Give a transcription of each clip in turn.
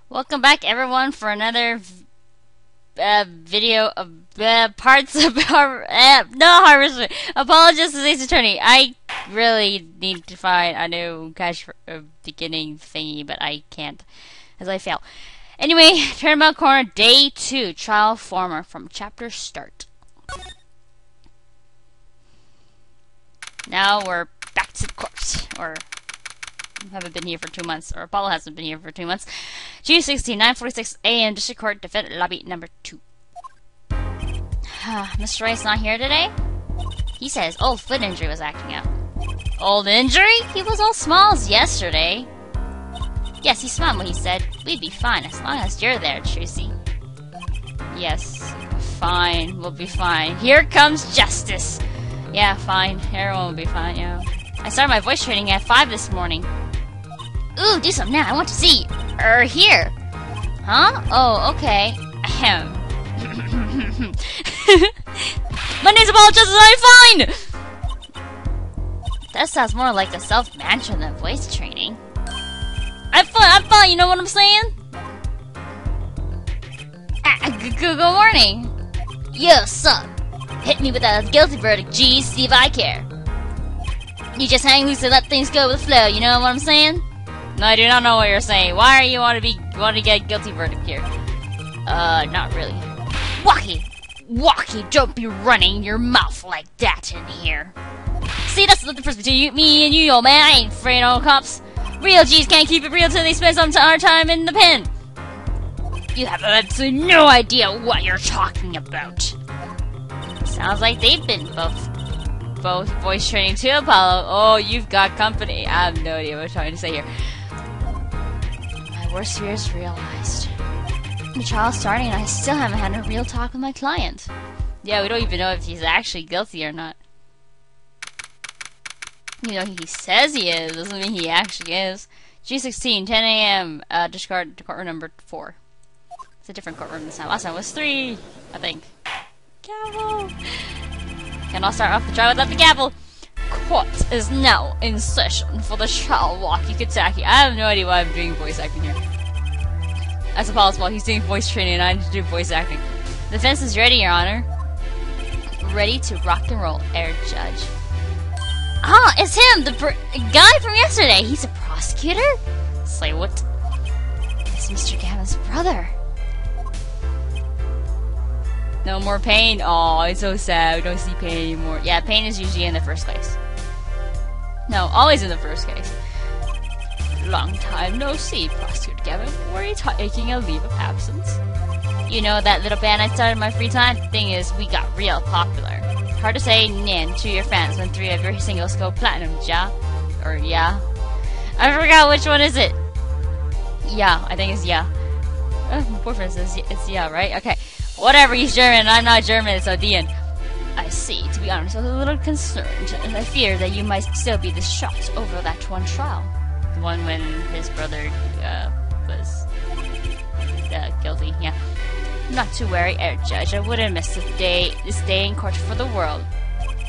Welcome back, everyone, for another video of parts of Harvest. Apologies to Ace Attorney. I really need to find a new cache beginning thingy, but I can't, as I fail. Anyway, Turnabout Corner, Day 2, Trial Former, from chapter start. Now we're back to the court, or haven't been here for 2 months, or Apollo hasn't been here for 2 months. G16, 9:46 a.m. District Court, defendant lobby number 2. Mr. Ray's not here today? He says old foot injury was acting up. Old injury? He was all smiles yesterday. Yes, he smiled when he said, "We'd be fine as long as you're there, Tracy." Yes, fine, we'll be fine. Here comes justice. Yeah, fine, everyone will be fine, yeah. I started my voice training at 5 this morning. Ooh, do something now. I want to see. Here. Huh? Oh, okay. Ahem. My name's Apollo Justice, I'm fine! That sounds more like the self-mantra than voice training. I'm fine, you know what I'm saying? Good morning. Yo, sup? Hit me with a guilty verdict, G, see if I care. You just hang loose and let things go with the flow, you know what I'm saying? No, I do not know what you're saying. Why are you want to get a guilty verdict here? Not really. Walkie, don't be running your mouth like that in here. See, that's the difference between me and you, old man. I ain't afraid of cops. Real G's can't keep it real till they spend some hard time in the pen. You have absolutely no idea what you're talking about. Sounds like they've been both voice training too, Apollo. Oh, you've got company. I have no idea what I'm trying to say here. My worst fears realized. The trial's starting and I still haven't had a real talk with my client. Yeah, we don't even know if he's actually guilty or not. You know, he says he is, doesn't mean he actually is. G16, 10 a.m. Discard to courtroom number 4. It's a different courtroom this time. Last time was 3, I think. Gavel! And I'll start off the trial without the gavel. Court is now in session for the trial walkie-talkie. I have no idea why I'm doing voice acting here. That's Apollo's fault. He's doing voice training and I need to do voice acting. The defense is ready, Your Honor. Ready to rock and roll, Air Judge. Ah, it's him, the guy from yesterday. He's a prosecutor? Say what? It's Mr. Gavin's brother. No more pain. Oh, it's so sad. We don't see pain anymore. Yeah, pain is usually in the first case. No, always in the first case. Long time no see, Prosecutor Gavin. Were you taking a leave of absence? You know that little band I started in my free time? Thing is, we got real popular. Hard to say nin to your fans when 3 of your singles go platinum, ja? Or yeah? I forgot which one is it. Yeah, I think it's yeah. My boyfriend says it's yeah, right? Okay. Whatever, he's German, I'm not German, so the end. I see. To be honest, I was a little concerned, and I fear that you might still be distraught over that one trial. The one when his brother was guilty, yeah. Not to worry, Air Judge. I wouldn't miss this day in court for the world.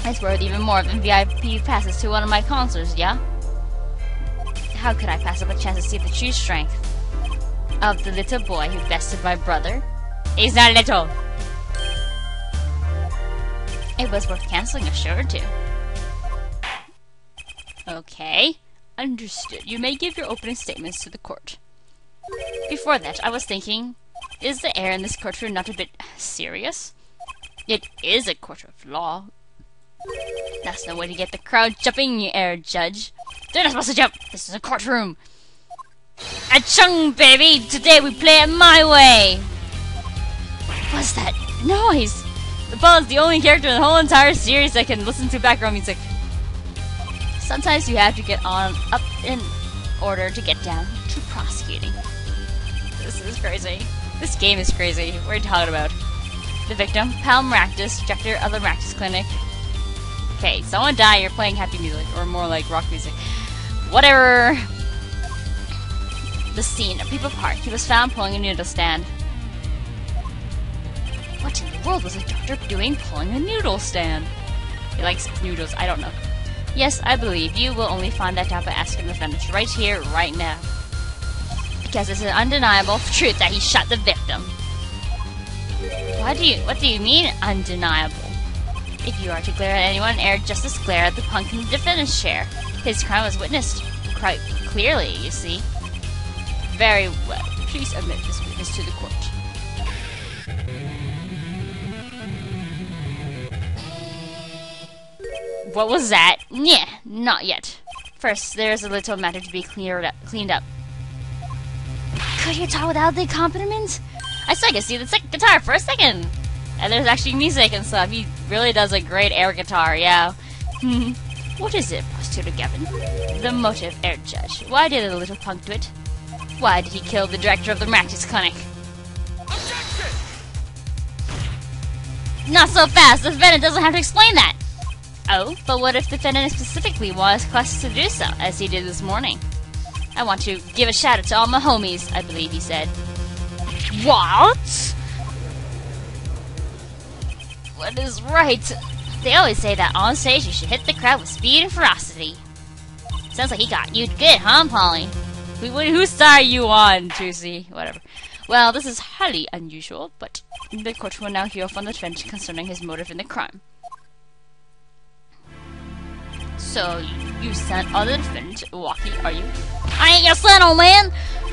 It's worth even more than VIP passes to one of my concerts, yeah? How could I pass up a chance to see the true strength of the little boy who bested my brother? He's not little. It was worth canceling a show or 2. Okay. Understood. You may give your opening statements to the court. Before that, I was thinking, is the air in this courtroom not a bit serious? It is a court of law. That's no way to get the crowd jumping, Air Judge. They're not supposed to jump. This is a courtroom. Achung, baby! Today we play it my way! What's that noise? The ball is the only character in the whole entire series that can listen to background music. Sometimes you have to get up in order to get down to prosecuting. This is crazy. This game is crazy. What are you talking about? The victim, Palmractus, director of the Ractus Clinic. Okay, someone died, you're playing happy music, or more like rock music. Whatever. The scene, a People Park. He was found pulling a noodle stand. What in the world was the doctor doing pulling a noodle stand? He likes noodles, I don't know. Yes, I believe you will only find that out by asking the defendant right here, right now. because it's an undeniable truth that he shot the victim. What do you mean, undeniable? If you are to glare at anyone, air justice, glare at the punk in the defendant's chair. His crime was witnessed quite clearly, you see. Very well. Please admit this witness to the court. What was that? Yeah, not yet. First, there's a little matter to be cleaned up. Could you talk without the accompaniment? I still can see the guitar for a second. And there's actually music and stuff. He really does a great air guitar, yeah. What is it, Prosecutor Gavin? The motive, Air Judge. Why did the little punk do it? Why did he kill the director of the Maxis Clinic? Objection! Not so fast. The defendant doesn't have to explain that. Oh, but what if the defendant specifically was requested to do so, as he did this morning? I want to give a shout out to all my homies, I believe he said. What? What is right? They always say that on stage you should hit the crowd with speed and ferocity. Sounds like he got you good, huh, Polly? Whose side are you on, Juicy? Whatever. Well, this is highly unusual, but the court will now hear from the defendant concerning his motive in the crime. So, you son of the defendant, Walkie, are you? I ain't your son, old man!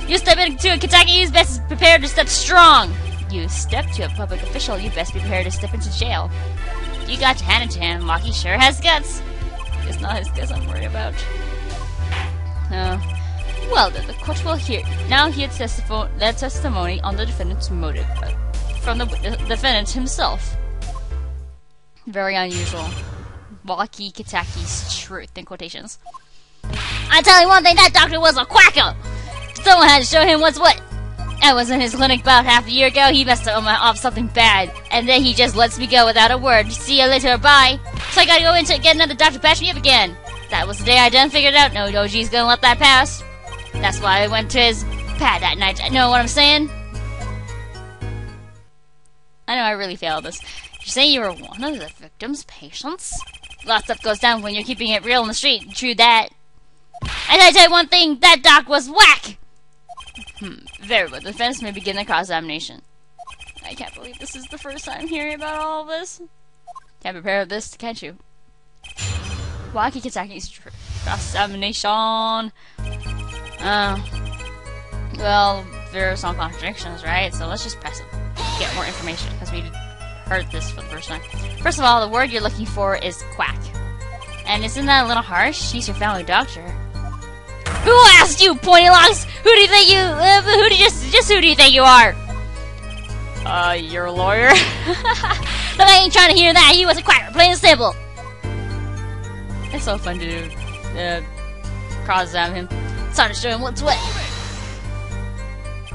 You step into a Kentucky, you best be prepared to step strong! You step to a public official, you best be prepared to step into jail. You got to hand it to him, Walkie sure has guts. It's not his guts I'm worried about. Well then, the court will now hear the testimony on the defendant's motive from the defendant himself. Very unusual. Walkie Kitaki's truth in quotations. I tell you one thing, that doctor was a quacker! Someone had to show him what's what. I was in his clinic about half a year ago, he messed up something bad, and then he just lets me go without a word. See you later, bye. So I gotta go in to get another doctor to patch me up again. That was the day I done figured out no OG's gonna let that pass. That's why I went to his pad that night. Know what I'm saying? I know I really failed this. Did you say you were one of the victim's patients? A lot of stuff goes down when you're keeping it real in the street. True that. And I tell you one thing, that doc was whack! Very well. The defense may begin the cross-examination. I can't believe this is the first time hearing about all of this. Can't prepare for this, can't you? Walkie Kitaki's cross-examination. Well, there are some contradictions, right? So let's just press it. Get more information, because we heard this for the first time. First of all, the word you're looking for is quack. And isn't that a little harsh? He's your family doctor. Who asked you, pointy locks? Who do you think you? Who do you think you are? You're a lawyer. But I ain't trying to hear that. He was a quacker, plain and simple. It's so fun to cross-examine him. It's hard to show him what's what.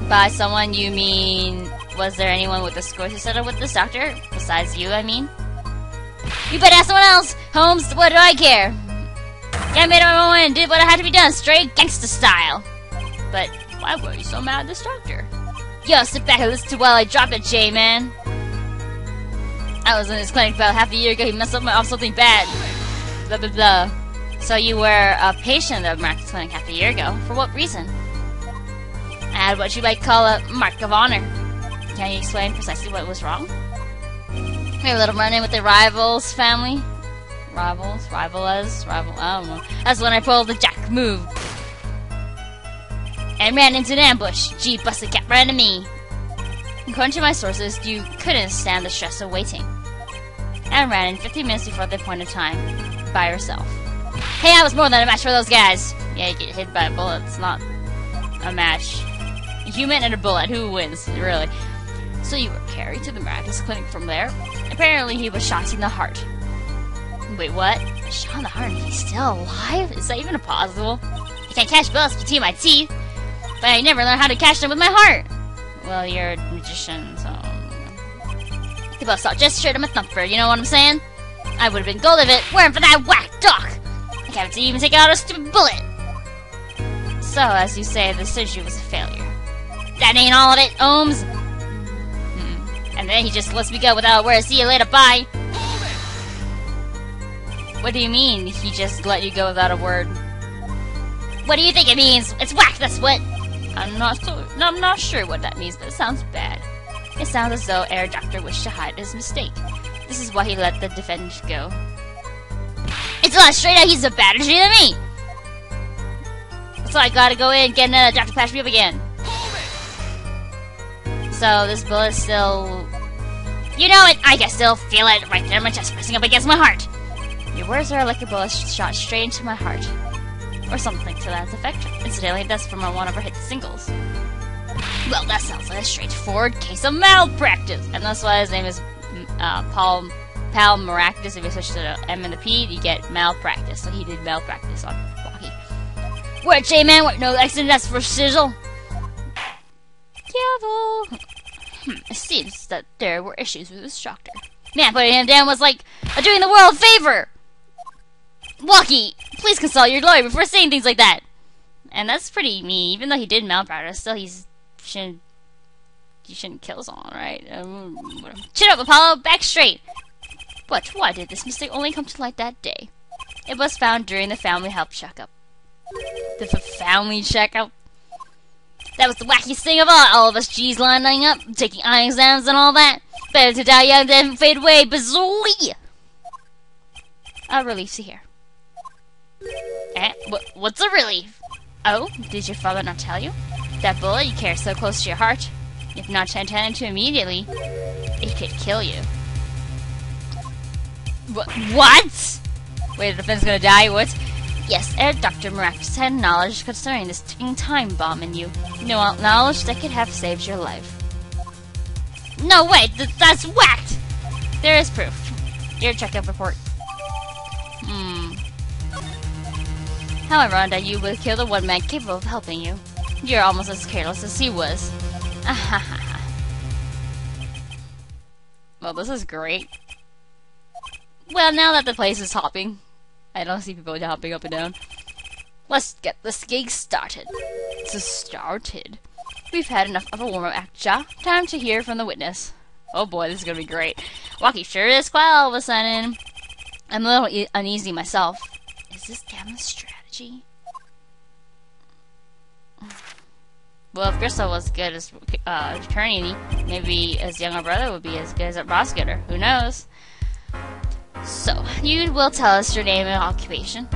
By someone, you mean, was there anyone with the score to settle with this doctor? Besides you, I mean? You better ask someone else! Holmes, what do I care? I made up my own mind and did what had to be done, straight gangster style. But why were you so mad at this doctor? Yo, sit back and listen to while I drop it, J-man. I was in his clinic about half a year ago, he messed up something bad. Blah, blah, blah. So you were a patient of Mark's clinic half a year ago. For what reason? I had what you might call a mark of honor. Can you explain precisely what was wrong? We had a little run-in with the Rivals family. I don't know. That's when I pulled the jack move. And ran into an ambush. Gee, busted cat ran to me. According to my sources, you couldn't stand the stress of waiting. And ran in 15 minutes before the appointed time. By yourself. Hey, I was more than a match for those guys. Yeah, you get hit by a bullet. It's not a match. A human and a bullet. Who wins? Really? So you were carried to the Marcus clinic from there. Apparently he was shot in the heart. Wait, what? Shot in the heart and he's still alive? Is that even possible? I can't catch bullets between my teeth, but I never learned how to catch them with my heart. Well, you're a magician, so... The bullets shot just straight at my thumper, you know what I'm saying? I would have been gold if it weren't for that whack doc! I can't even take out a stupid bullet! So, as you say, the surgery was a failure. That ain't all of it, Ohms! And then he just lets me go without a word. See you later, bye! What do you mean, he just let you go without a word? What do you think it means? It's whack, that's what! I'm not sure what that means, but it sounds bad. It sounds as though Air Doctor wished to hide his mistake. This is why he let the defendant go. It's not straight out, he's a better shooter than me! So I gotta go in and get another doctor to patch me up again. So this bullet still... You know it! I can still feel it right there in my chest, pressing up against my heart. Your words are like a bullet shot straight into my heart. Or something to that effect. Incidentally, that's from one of our hit singles. Well, that sounds like a straightforward case of malpractice. And that's why his name is Pal Maractus. If you switch to the M and the P, you get malpractice. So he did malpractice on Walkie. Where J-Man, what no accident, that's for sizzle. Careful. It seems that there were issues with this doctor. Man, putting him down was like doing the world a favor. Walkie, please consult your lawyer before saying things like that. And that's pretty mean. Even though he did malpractice, still you shouldn't kill someone, right? Chin up, Apollo, back straight. But why did this mistake only come to light that day? It was found during the family health checkup. The family checkup? That was the wackiest thing of all of us G's lining up, taking eye exams and all that. Better to die young than fade away, bizarrely. A relief to hear. What's a relief? Oh, did your father not tell you? That bullet you carry so close to your heart, if not attended to immediately, it could kill you. What? Wait, the defendant's gonna die? What? Yes, Air Dr. Miraculous had knowledge concerning this ticking time bomb in you. No knowledge that could have saved your life. No, wait, that's whacked! There is proof. Your checkup report. How ironic that you would kill the one man capable of helping you. You're almost as careless as he was. Well, this is great. Well, now that the place is hopping, I don't see people hopping up and down. Let's get this gig started. We've had enough of a warm-up act, Ja. Time to hear from the witness. Oh boy, this is gonna be great. Walkie sure is quiet all of a sudden. I'm a little uneasy myself. Is this Gavin's strategy? Well, if Crystal was good as attorney, maybe his younger brother would be as good as a prosecutor. Who knows? So, you will tell us your name and occupation.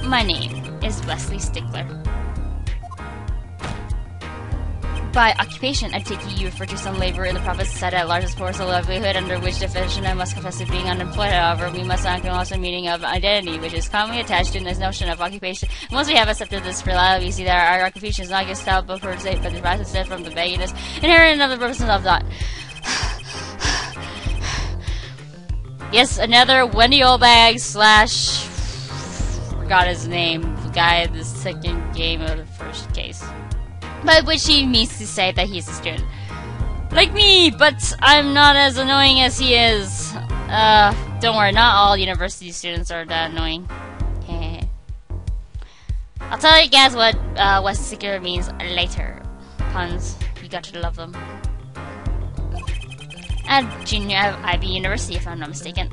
My name is Wesley Stickler. By occupation, I take it you refer to some labor in the province set at largest force of livelihood, under which definition I must confess to being unemployed. However, we must not acknowledge the meaning of identity, which is commonly attached to this notion of occupation. Once we have accepted this reality, we see that our occupation is not just styled but per se, but derived instead from the vagueness inherent in the purposes of thought. Yes, another Wendy Oldbag / forgot his name, the guy in the second game of the first case. By which he means to say that he's a student. Like me, but I'm not as annoying as he is. Don't worry, not all university students are that annoying. I'll tell you guys what West Secure means later. Puns, you got to love them. At Junior IB University, if I'm not mistaken.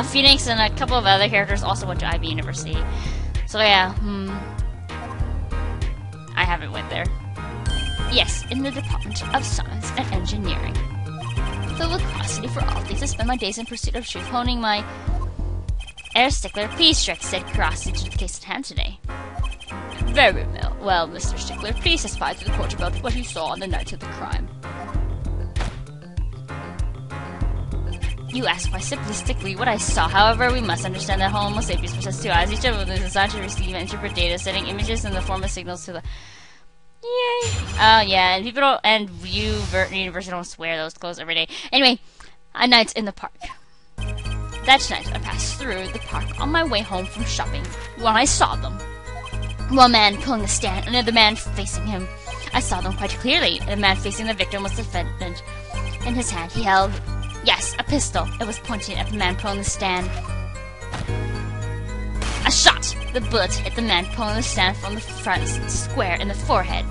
Phoenix and a couple of other characters also went to IB University. So yeah, I haven't went there. Yes, in the Department of Science and Engineering. Filled with curiosity for all things, I spend my days in pursuit of truth, honing my Air Stickler peace trick, said curiosity to the case at hand today. Very well, Mr. Stickler, please testify to the court about what you saw on the night of the crime. You ask quite simplistically what I saw. However, we must understand that Homo sapiens possess two eyes. Each of them is designed to receive and interpret data, sending images in the form of signals to the... Yay! Oh, yeah, and people don't... And university don't wear those clothes every day. Anyway, a night in the park. That night, I passed through the park on my way home from shopping when I saw them. One man pulling a stand, another man facing him. I saw them quite clearly. The man facing the victim was the defendant. In his hand, he held... Yes, a pistol. It was pointed at the man pulling the stand. A shot! The bullet hit the man pulling the stand from the front square in the forehead.